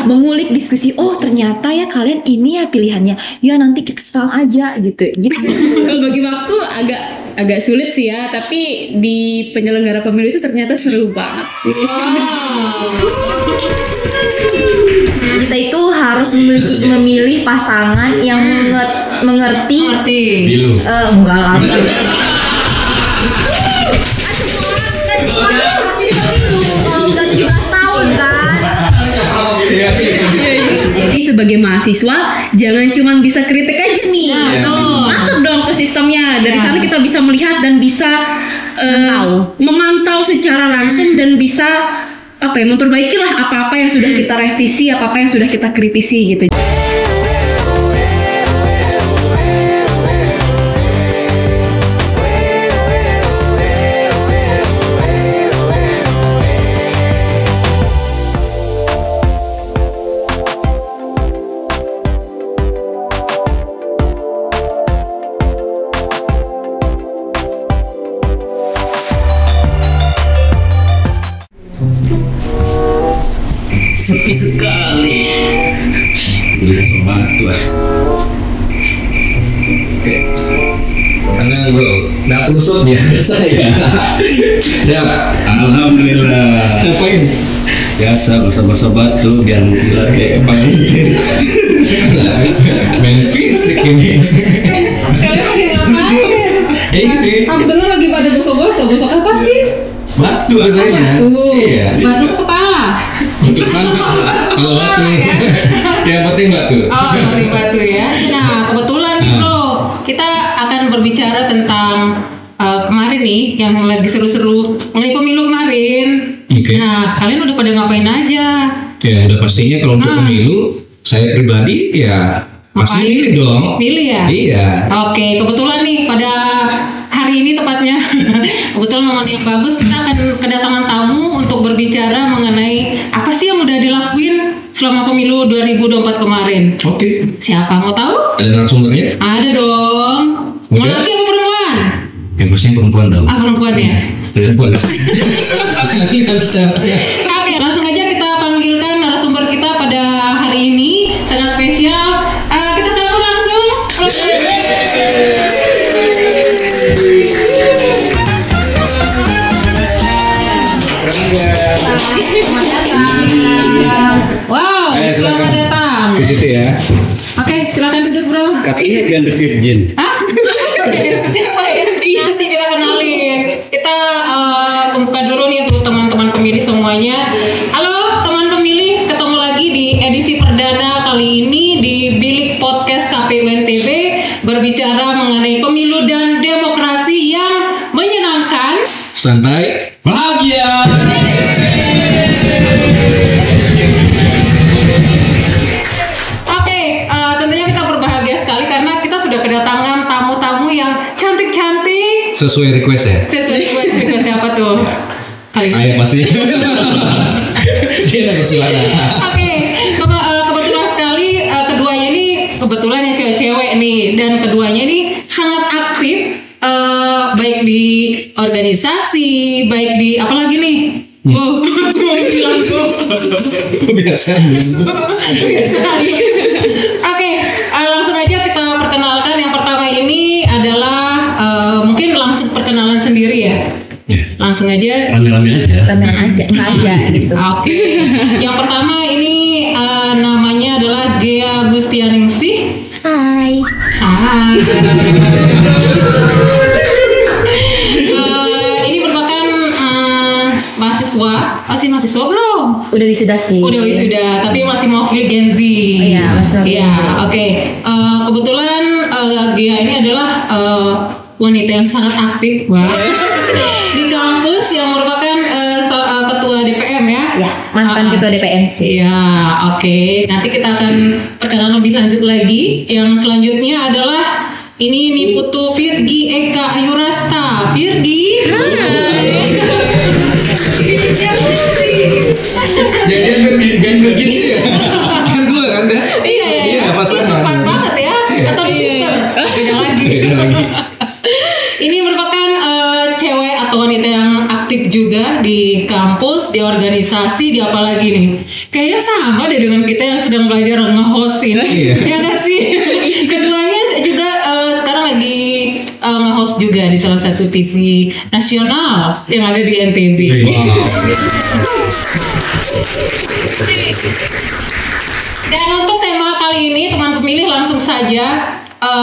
mengulik diskusi. Oh ternyata ya kalian ini ya pilihannya. Ya nanti kita serang aja gitu. Kalau bagi waktu agak sulit sih ya, tapi di penyelenggara pemilu itu ternyata seru banget sih. Kita itu harus memilih pasangan yang mengerti. Pilu. Enggak lah. Udah 17 tahun kan. Jadi sebagai mahasiswa jangan cuma bisa kritik aja nih. Masuk dong ke sistemnya. Dari sana kita bisa melihat dan bisa memantau secara langsung dan bisa memperbaikilah apa-apa yang sudah kita revisi, apa-apa yang sudah kita kritisi gitu. Sepi sekali. Udah batu lah. Karena bro, nggak kusut biasa ya. Siap. Alhamdulillah. Ngapain? Biasa bersama batu biar gila kayak panggilan. Main fisik ini. Kalian lagi ngapain? Ini. Aku dengar lagi pada gosok-gosok apa sih? Batu adanya. Iya. Batu kepala. Untuk kalau batu yang penting batu. Oh, penting batu ya. Nah, kebetulan nih bro, kita akan berbicara tentang kemarin nih yang lagi seru-seru mengenai pemilu kemarin. Oke. Nah, kalian udah pada ngapain aja? Ya udah pastinya kalau untuk pemilu saya pribadi ya pasti milih dong. Milih ya? Iya. Oke, kebetulan nih pada hari ini tepatnya kebetulan momen yang bagus, kita akan kedatangan tamu untuk berbicara mengenai apa sih yang udah dilakuin selama pemilu 2024 kemarin. Oke. Siapa mau tahu? Ada narasumbernya? Ada dong. Mau Udah? laki apa perempuan? Yang pastinya perempuan dong. Perempuan ya. Perempuan. Oke, langsung aja kita panggilkan narasumber kita pada hari ini, sangat spesial. Kita sambut langsung. Selamat datang. Wow, selamat datang. Di situ ya. Oke, silakan duduk bro. Katanya jangan deket Jin. Hah? Siapa ya? Nanti kita kenalin. Kita pembuka dulu nih untuk teman-teman pemilih semuanya. Halo teman pemilih, ketemu lagi di edisi perdana kali ini di Bilik Podcast KPU NTB, berbicara mengenai pemilu dan demokrasi yang menyenangkan, Santai, bahagia. Oke, tentunya kita berbahagia sekali karena kita sudah kedatangan tamu-tamu yang cantik-cantik. Sesuai request ya. Sesuai request siapa tuh? Kali ini. Saya pasti. Dia nggak bersuara. Oke, kebetulan sekali keduanya ini kebetulan ya cewek-cewek nih, dan keduanya ini sangat aktif, baik di organisasi, baik di apa lagi nih? Mau bilang tuh. Biasa. Oke, langsung aja kita perkenalkan. Yang pertama ini adalah mungkin langsung perkenalan sendiri ya. Langsung aja. Rame-rame aja. Ramean aja, enggak aja gitu. Oke. Yang pertama ini namanya adalah Gea Gustianingsih. Hai. Hai. Ini merupakan mahasiswa. Masih mahasiswa belum? Udah wisuda sih. Udah wisuda, tapi masih mewakili Gen Z. Iya, masih mewakili. Iya, oke. Kebetulan Gea ini adalah wanita yang sangat aktif di kampus, yang merupakan ketua DPM ya. Ya, mantan ketua DPM sih. Iya, oke. Nanti kita akan perkenalan lebih lanjut lagi. Yang selanjutnya adalah ini Niputu Virgi Eka Ayurasta. Virgi. Jangan begini ya. Kan dua kan dah. Iya, pas itu pas banget ya. Atau di sister. Beda lagi. Beda lagi. Ini merupakan cewek atau wanita yang aktif aktif juga di kampus, di organisasi, di apa lagi nih? Kayaknya sama deh dengan kita yang sedang belajar nge-host ini. Ya nggak sih? Keduanya juga sekarang lagi nge-host juga di salah satu TV nasional yang ada di NTV. Dan untuk tema kali ini teman pemilih langsung saja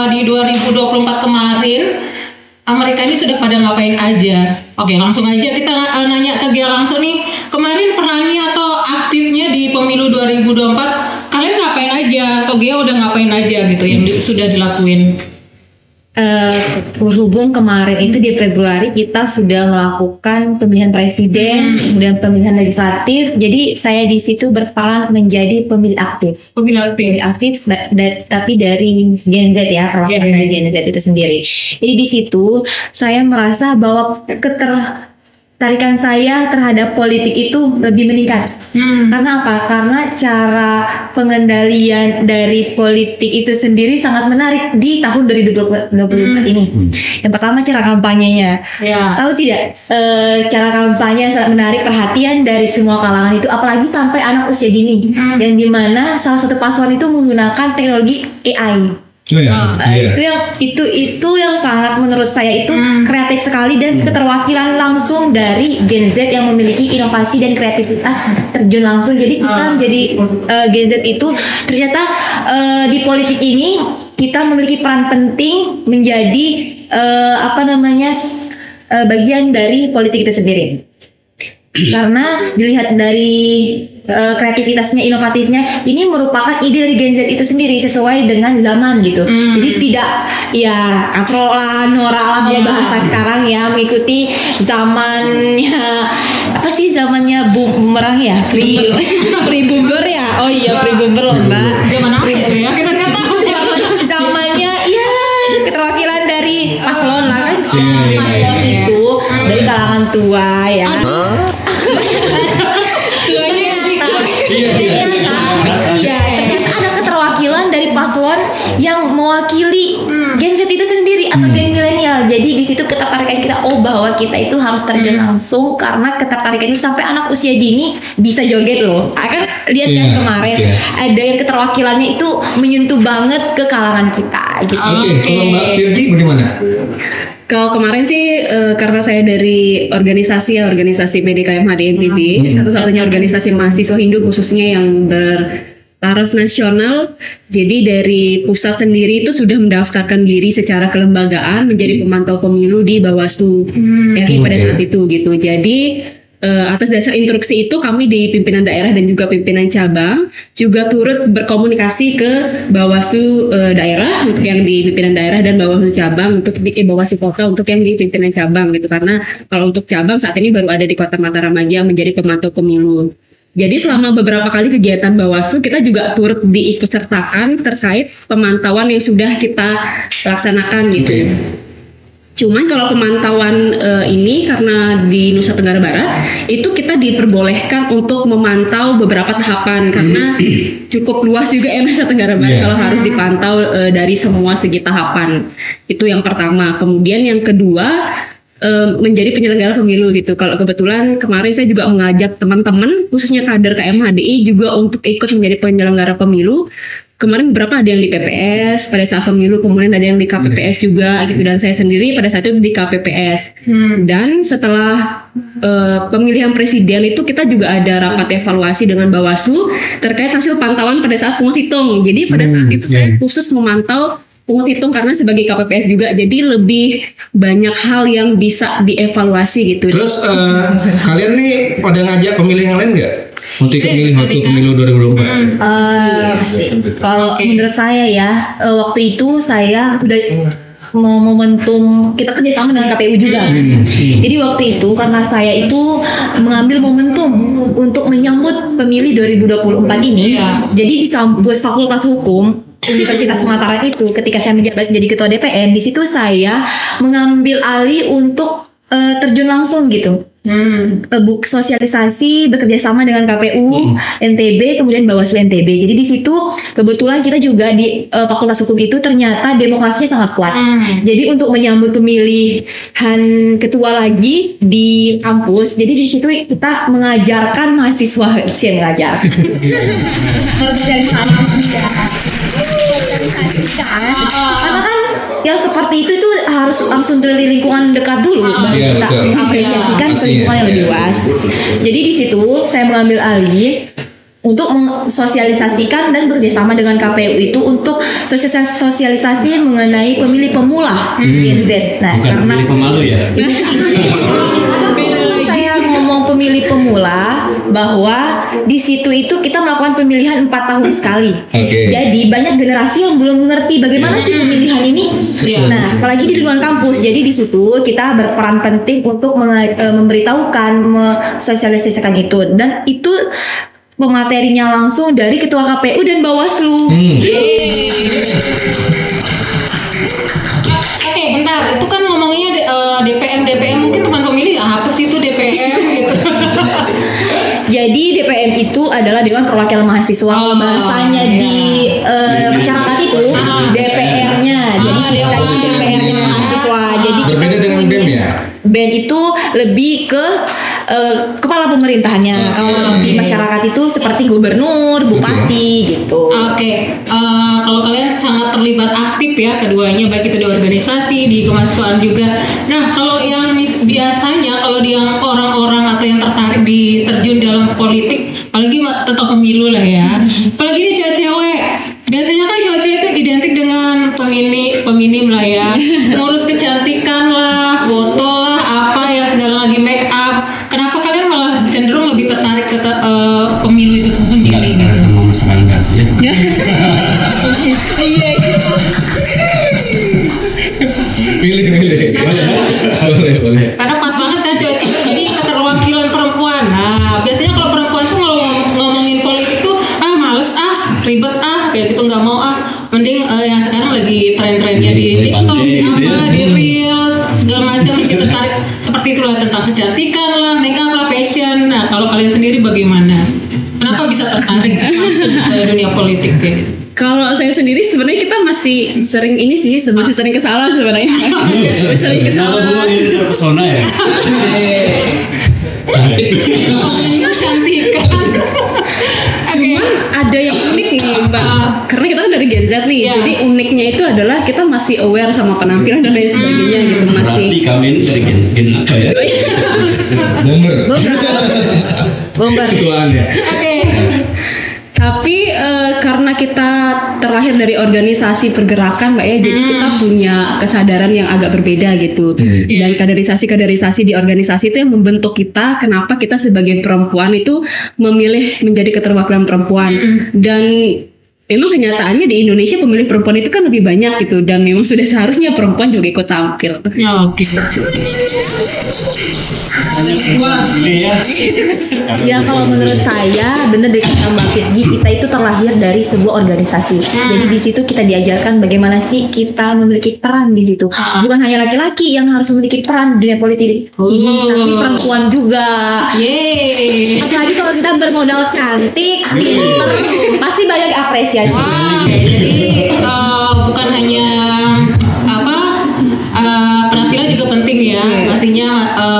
di 2024 kemarin mereka ini sudah pada ngapain aja. Oke, langsung aja kita nanya ke Gia langsung nih. Kemarin perannya atau aktifnya di pemilu 2024 kalian ngapain aja? Atau Gia udah ngapain aja gitu yang sudah dilakuin? Berhubung kemarin itu di Februari kita sudah melakukan pemilihan presiden, kemudian pemilihan legislatif. Jadi saya di situ berperan menjadi pemilih aktif. Pemilih aktif, tapi dari Gen Z ya, perwakilan dari Gen Z itu sendiri. Jadi di situ saya merasa bahwa ketertarikan saya terhadap politik itu lebih meningkat. Karena apa? Karena cara pengendalian dari politik itu sendiri sangat menarik di tahun 2024 ini. Yang pertama cara kampanyenya. Tahu tidak? Cara kampanye sangat menarik perhatian dari semua kalangan itu, apalagi sampai anak usia dini. Dan di mana salah satu paslon itu menggunakan teknologi AI. Itu yang sangat menurut saya itu kreatif sekali dan keterwakilan langsung dari Gen Z yang memiliki inovasi dan kreativitas terjun langsung. Jadi kita menjadi Gen Z itu ternyata di politik ini kita memiliki peran penting menjadi bagian dari politik itu sendiri. Karena dilihat dari kreativitasnya, inovatifnya, ini merupakan ide dari Gen Z itu sendiri sesuai dengan zaman gitu. Jadi tidak ya atro lah, norak lah kalau bahasa sekarang ya, mengikuti zamannya zamannya bumerang ya, free boomer ya. Oh iya, free boomer loh Mbak. Zaman apa itu ya? Kita nggak tahu zamannya ya keterwakilan dari paslon lah kan. Paslon itu dari kalangan tua ya. Ternyata ada keterwakilan dari paslon yang mewakili Gen Z itu sendiri atau Gen milenial. Jadi di situ ketertarikan kita bahwa kita itu harus terjun langsung, karena ketertarikan itu sampai anak usia dini bisa joget loh. Akan lihat kan kemarin ada yang keterwakilannya itu menyentuh banget ke kalangan kita gitu. Kalau Mbak Firgi bagaimana? Kalau kemarin sih karena saya dari organisasi PDKMHD NTB, satu-satunya organisasi mahasiswa Hindu khususnya yang bertaraf nasional. Jadi dari pusat sendiri itu sudah mendaftarkan diri secara kelembagaan menjadi pemantau pemilu di Bawaslu RI pada saat itu gitu. Jadi atas dasar instruksi itu kami di pimpinan daerah dan juga pimpinan cabang juga turut berkomunikasi ke Bawaslu daerah untuk yang di pimpinan daerah dan Bawaslu cabang untuk di Bawaslu kota untuk yang di pimpinan cabang gitu. Karena kalau untuk cabang saat ini baru ada di Kota Mataram aja menjadi pemantau pemilu. Jadi selama beberapa kali kegiatan Bawaslu kita juga turut diikutsertakan terkait pemantauan yang sudah kita laksanakan gitu. Cuman kalau pemantauan ini karena di Nusa Tenggara Barat itu kita diperbolehkan untuk memantau beberapa tahapan karena cukup luas juga ya Nusa Tenggara Barat kalau harus dipantau dari semua segi tahapan. Itu yang pertama. Kemudian yang kedua menjadi penyelenggara pemilu gitu. Kalau kebetulan kemarin saya juga mengajak teman-teman khususnya kader KMHDI juga untuk ikut menjadi penyelenggara pemilu. Kemarin beberapa ada yang di PPS pada saat pemilu, kemudian ada yang di KPPS juga gitu, dan saya sendiri pada saat itu di KPPS. Dan setelah pemilihan presiden itu kita juga ada rapat evaluasi dengan Bawaslu terkait hasil pantauan pada saat pungut hitung. Jadi pada saat itu saya khusus memantau pungut hitung karena sebagai KPPS juga, jadi lebih banyak hal yang bisa dievaluasi gitu. Terus kalian nih pada ngajak pemilih yang lain nggak? Untuk ikut waktu pemilu 2024? Pasti. Kalau menurut saya ya, waktu itu saya udah mau momentum kita kerjasama dengan KPU juga. Jadi waktu itu karena saya itu mengambil momentum untuk menyambut pemilih 2024 ini. Jadi di kampus Fakultas Hukum Universitas Mataram itu ketika saya menjabat menjadi ketua DPM, di situ saya mengambil alih untuk terjun langsung gitu. sosialisasi bekerja sama dengan KPU NTB, kemudian Bawaslu NTB. Jadi di situ kebetulan kita juga di Fakultas Hukum itu ternyata demokrasinya sangat kuat. Jadi untuk menyambut pemilihan ketua lagi di kampus, jadi di situ kita mengajarkan mahasiswa mengajar. Karena kan yang seperti itu harus langsung dari lingkungan dekat dulu baru kita mengapresiasikan ke lingkungan yang lebih luas. Jadi di situ saya mengambil alih untuk mensosialisasikan dan bekerjasama dengan KPU itu untuk sosialisasi mengenai pemilih pemula Gen Z. Nah, bukan karena pemilih pemalu ya. saya ngomong pemilih pemula bahwa di situ itu kita melakukan pemilihan 4 tahun sekali. Jadi banyak generasi yang belum mengerti bagaimana sih pemilihan ini. Nah, apalagi di lingkungan kampus. Jadi di situ kita berperan penting untuk memberitahukan, mensosialisasikan itu, dan itu pematerinya langsung dari Ketua KPU dan Bawaslu. Oke, bentar. Itu kan ngomongnya DPM mungkin teman pemilih apa sih itu DPM gitu. Jadi DPM itu adalah Dewan Perwakilan Mahasiswa. Bahasanya di masyarakat itu DPR-nya. Jadi kita itu DPR-nya mahasiswa. Jadi berbeda dengan BEM ya. BEM itu lebih ke kepala pemerintahannya. Kalau di masyarakat itu seperti gubernur, bupati gitu. Kalau kalian sangat terlibat aktif ya keduanya, baik itu di organisasi, di kemahasiswaan juga. Nah, kalau yang biasanya kalau yang orang-orang atau yang tertarik terjun dalam politik, apalagi tentang pemilu lah ya, apalagi ini cewek-cewek. Biasanya kan cewek-cewek itu identik dengan feminim lah ya, ngurus kecantikan lah, foto lah, apa ya segala lagi make up. Kenapa kalian malah cenderung lebih tertarik ke pemilu itu sendiri? Enggak sama masalah enggak ya. Boleh. Karena pas banget kan cewek-cewek, jadi keterwakilan perempuan. Nah, biasanya kalau perempuan tuh kalau ngomongin politik tuh males ribet kayak gitu, nggak mau mending yang sekarang lagi tren-trennya di TikTok di Reels segala macam, kita tarik seperti itulah, tentang kecantikan lah, make up lah, fashion. Nah, kalau kalian sendiri bagaimana? Kenapa bisa tertarik masuk ke dunia politik kayak gitu? Kalau saya sendiri sebenarnya kita masih sering ini sih, masih sering kesalah sebenarnya. Sering Kenapa kesalah. gue ini terpesona ya? Cantik kan? Cuman ada yang unik nih Mbak, karena kita kan dari Gen Z nih, jadi uniknya itu adalah kita masih aware sama penampilan dan lain sebagainya gitu, masih. Berarti kami ini dari gen apa ya? Bomber ketuaan ya. Tapi karena kita terlahir dari organisasi pergerakan Mbak ya, jadi kita punya kesadaran yang agak berbeda gitu. Dan kaderisasi di organisasi itu yang membentuk kita, kenapa kita sebagai perempuan itu memilih menjadi keterwakilan perempuan. Dan memang kenyataannya di Indonesia pemilih perempuan itu kan lebih banyak gitu, dan memang sudah seharusnya perempuan juga ikut tampil. Ya kalau menurut saya benar dari kata Mbak Firgi, kita itu terlahir dari sebuah organisasi. Jadi di situ kita diajarkan bagaimana sih kita memiliki peran di situ. Bukan hanya laki-laki yang harus memiliki peran di dunia politik ini, tapi perempuan juga. Apalagi kalau kita bermodal cantik, pinter, pasti banyak apresiasi. Jadi bukan hanya penampilan juga penting ya. Pastinya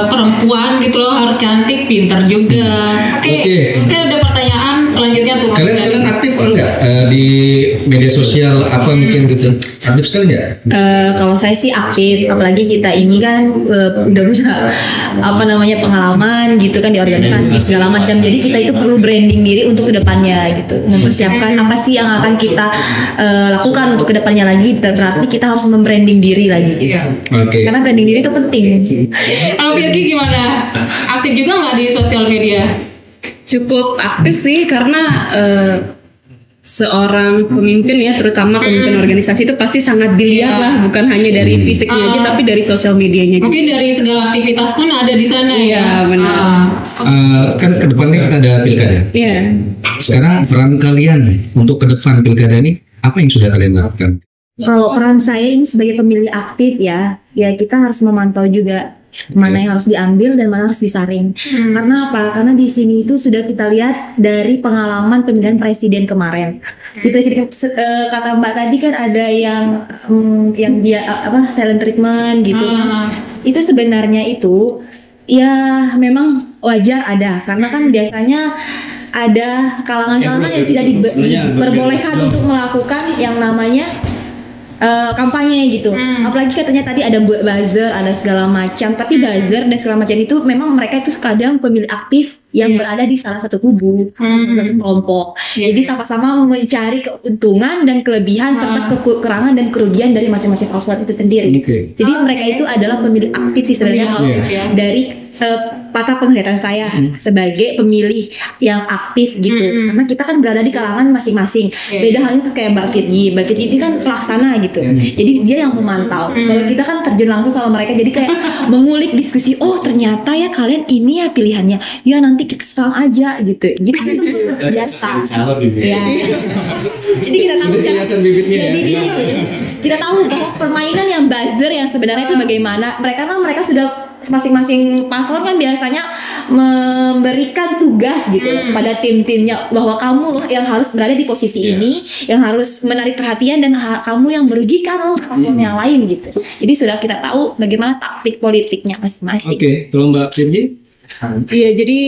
perempuan gitu loh harus cantik, pintar juga. Oke. Mungkin ada pertanyaan selanjutnya tuh. Kalian aktif enggak di media sosial apa mungkin gitu? Aktif sekali enggak? Kalau saya sih aktif, apalagi kita ini kan udah punya pengalaman gitu kan di organisasi segala macam. Jadi kita itu perlu branding diri untuk kedepannya gitu, mempersiapkan apa sih yang akan kita lakukan untuk kedepannya lagi. Berarti kita harus membranding diri lagi gitu. Karena branding diri itu penting. Kalau Firgi gimana? Aktif juga nggak di sosial media? Cukup aktif sih, karena seorang pemimpin ya, terutama pemimpin organisasi itu pasti sangat dilihat lah, bukan hanya dari fisiknya aja, tapi dari sosial medianya. Mungkin dari segala aktivitas pun ada di sana ya. Benar. Kan ke depannya kita ada pilkada. Iya. Sekarang peran kalian untuk ke depan pilkada ini apa yang sudah kalian lakukan? Kalau peran saya ini sebagai pemilih aktif ya kita harus memantau juga mana yang harus diambil dan mana harus disaring. Karena apa? Karena di sini itu sudah kita lihat dari pengalaman pemilihan presiden kemarin. Di presiden kata Mbak tadi kan ada yang dia silent treatment gitu. Itu sebenarnya itu ya memang wajar ada, karena kan biasanya ada kalangan-kalangan yang tidak diperbolehkan untuk melakukan yang namanya kampanye gitu. Apalagi katanya tadi ada buzzer, ada segala macam. Tapi buzzer dan segala macam itu memang mereka itu kadang pemilih aktif yang berada di salah satu kubu, salah satu kelompok. Jadi sama-sama mencari keuntungan dan kelebihan serta kekurangan dan kerugian dari masing-masing paslon itu sendiri. Jadi mereka itu adalah pemilih aktif sih sebenarnya kalau dari patah penglihatan saya sebagai pemilih yang aktif gitu. Karena kita kan berada di kalangan masing-masing. Beda halnya tuh kayak Mbak Firji. Mbak Firji ini kan pelaksana gitu. Jadi dia yang memantau. Kalau kita kan terjun langsung sama mereka, jadi kayak mengulik diskusi. Oh ternyata ya kalian ini ya pilihannya. Ya nanti kita serang aja gitu. Gitu biasa. Ya. Jadi kita tahu kan. Jadi di situ kita tahu bahwa permainan yang buzzer yang sebenarnya itu bagaimana. Mereka sudah masing-masing paslon kan biasanya memberikan tugas gitu pada tim-timnya bahwa kamu loh yang harus berada di posisi ini, yang harus menarik perhatian dan kamu yang merugikan loh paslon yang lain gitu. Jadi sudah kita tahu bagaimana taktik politiknya masing-masing. Oke, tolong Mbak Firji. Iya, jadi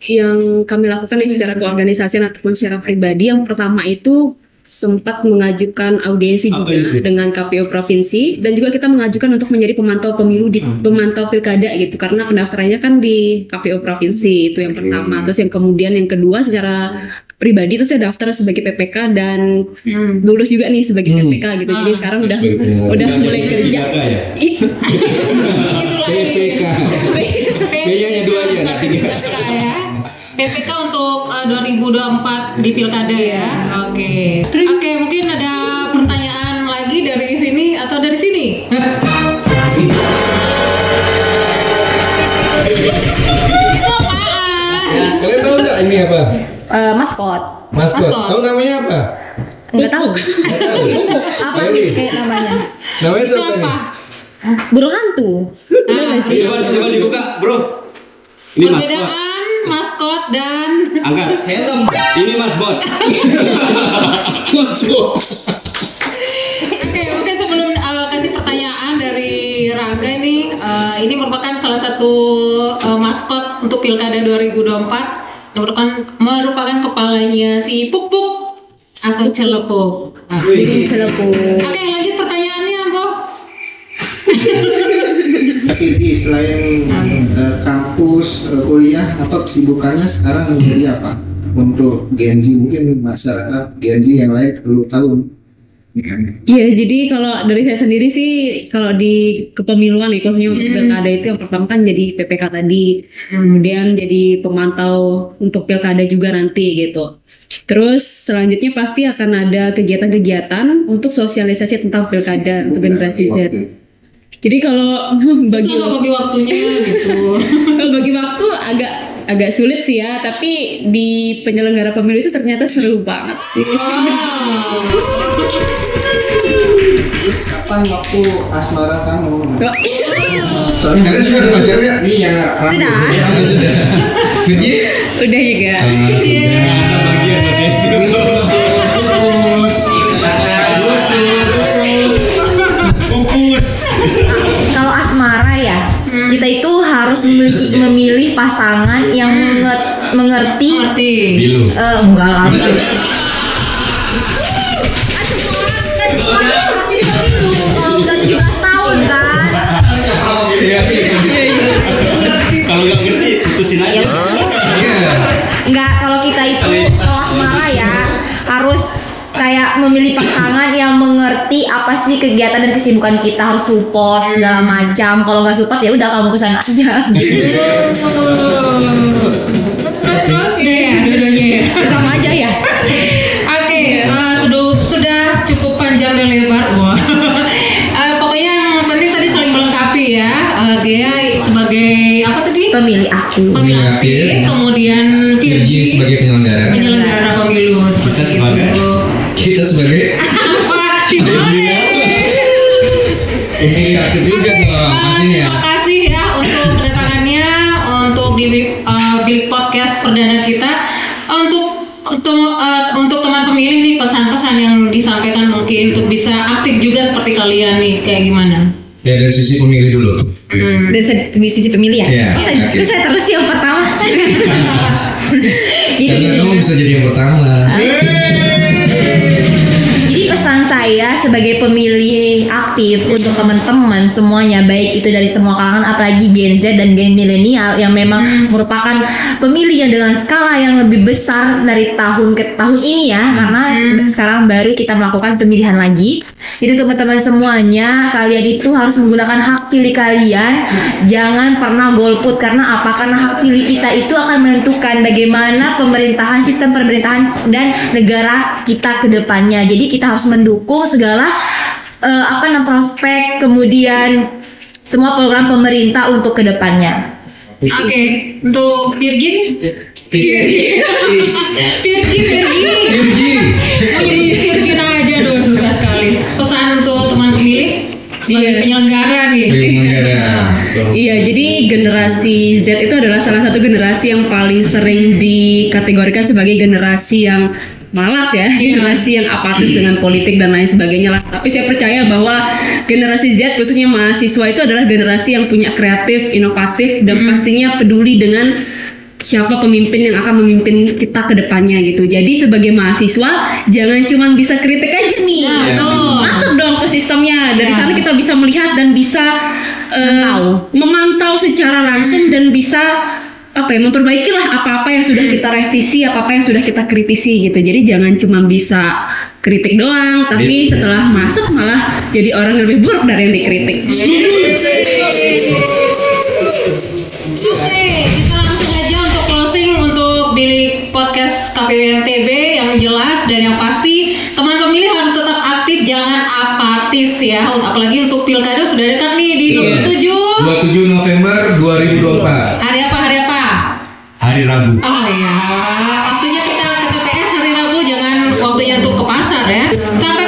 yang kami lakukan secara keorganisasian ataupun secara pribadi, yang pertama itu sempat mengajukan audiensi juga dengan KPU provinsi, dan juga kita mengajukan untuk menjadi pemantau pemilu di pemantau pilkada gitu, karena pendaftarannya kan di KPU provinsi. Itu yang pertama. Terus yang kemudian yang kedua secara pribadi itu saya daftar sebagai PPK dan lulus juga nih sebagai PPK gitu. Jadi sekarang udah mulai kerja. PPK. P-nya 2 aja nanti. PPK untuk 2024 di pilkada ya. Oke, mungkin ada pertanyaan lagi dari sini atau dari sini? Itu apaan? Kalian tahu nggak ini apa? Maskot. Tahu namanya apa? Nggak tahu. Apa kayak namanya? Namanya Itu siapa apa? nih? Burung hantu. Mana sih? Coba dibuka, bro. Ini Perbedaan maskot dan angkat helm. Ini masbot. Oke, mungkin sebelum kasih pertanyaan dari Raga ini merupakan salah satu maskot untuk pilkada 2024 yang merupakan kepalanya si Pupuk atau Celepuk. Oke, lanjut pertanyaannya, Bu. Firji, selain kampus, kuliah atau kesibukannya sekarang menjadi apa? Untuk Gen Z, mungkin masyarakat Gen Z yang lain perlu tahu. Iya, jadi kalau dari saya sendiri sih, kalau di kepemiluan nih, khususnya untuk pilkada itu yang pertama kan jadi PPK tadi, kemudian jadi pemantau untuk pilkada juga nanti gitu. Terus selanjutnya pasti akan ada kegiatan-kegiatan untuk sosialisasi tentang pilkada untuk generasi Z. Jadi kalau bagi waktunya gitu. Kalau bagi waktu agak sulit sih ya, tapi di penyelenggara pemilu itu ternyata seru banget sih. Kapan waktu asmara kamu? Soalnya kalian sudah ada pacarnya? Ini yang Sudah. Firji? Udah juga. Kalau asmara ya, kita itu harus memilih pasangan yang mengerti. Bilu. Enggak lah. Semua orang pasti dipemilu kalau udah 17 tahun kan. Kalau nggak ngerti putusin aja. Enggak, kalau kita itu kalau asmara ya harus kayak memilih pasangan yang mengerti apa sih kegiatan dan kesibukan kita, harus support segala macam. Kalau nggak support ya udah kamu kesana aja. Terus deh ya, dua-duanya ya. Sama aja ya. Oke, sudah cukup panjang dan lebar. Wah. Pokoknya yang penting tadi saling melengkapi ya. Gea sebagai apa tadi? Pemilih aku. Pemilih aktif, kemudian Firji sebagai penyelenggara pemilu seperti itu. Kita sebagai Apa? Di mana? ini aktif juga dong pastinya. Terima kasih ya untuk kedatangannya untuk di bilik podcast perdana kita. Untuk teman pemilih nih, pesan-pesan yang disampaikan mungkin untuk bisa aktif juga seperti kalian nih, kayak gimana? Ya dari sisi pemilih dulu. Dari sisi pemilih ya. Iya. Terus saya terus yang pertama. Karena kamu bisa jadi yang pertama. Jadi pesan saya sebagai pemilih aktif untuk teman-teman semuanya, baik itu dari semua kalangan, apalagi Gen Z dan Gen milenial yang memang merupakan pemilih yang dengan skala yang lebih besar dari tahun ke tahun ini ya, karena sekarang baru kita melakukan pemilihan lagi. Jadi teman-teman semuanya, kalian itu harus menggunakan hak pilih kalian. Jangan pernah golput, karena apa? Karena hak pilih kita itu akan menentukan bagaimana pemerintahan, sistem pemerintahan dan negara kita ke depannya. Jadi kita harus mendukung segala prospek, kemudian semua program pemerintah untuk ke depannya. Oke, untuk Virgin. Virgin aja dong, susah sekali. Pesan untuk teman pemilih sebagai penyelenggara nih. Iya, jadi generasi Z itu adalah salah satu generasi yang paling sering dikategorikan sebagai generasi yang malas ya, generasi yang apatis dengan politik dan lain sebagainya lah. Tapi saya percaya bahwa generasi Z, khususnya mahasiswa, itu adalah generasi yang punya kreatif, inovatif, dan pastinya peduli dengan siapa pemimpin yang akan memimpin kita ke depannya gitu. Jadi sebagai mahasiswa jangan cuma bisa kritik aja nih. Masuk dong ke sistemnya. Dari sana kita bisa melihat dan bisa memantau secara langsung dan bisa memperbaiki lah apa-apa yang sudah kita revisi, apa-apa yang sudah kita kritisi gitu. Jadi jangan cuma bisa kritik doang, tapi setelah masuk malah jadi orang yang lebih buruk dari yang dikritik. Oke, kita langsung aja untuk closing untuk bilik podcast KPU NTB yang jelas dan yang pasti teman pemilih harus tetap aktif, jangan apatis ya. Apalagi untuk pilkada sudah dekat nih di 27 November 2024. Hari apa? Hari Rabu. Oh ya, waktunya kita ke TPS hari Rabu, jangan waktunya untuk ke pasar ya. Sampai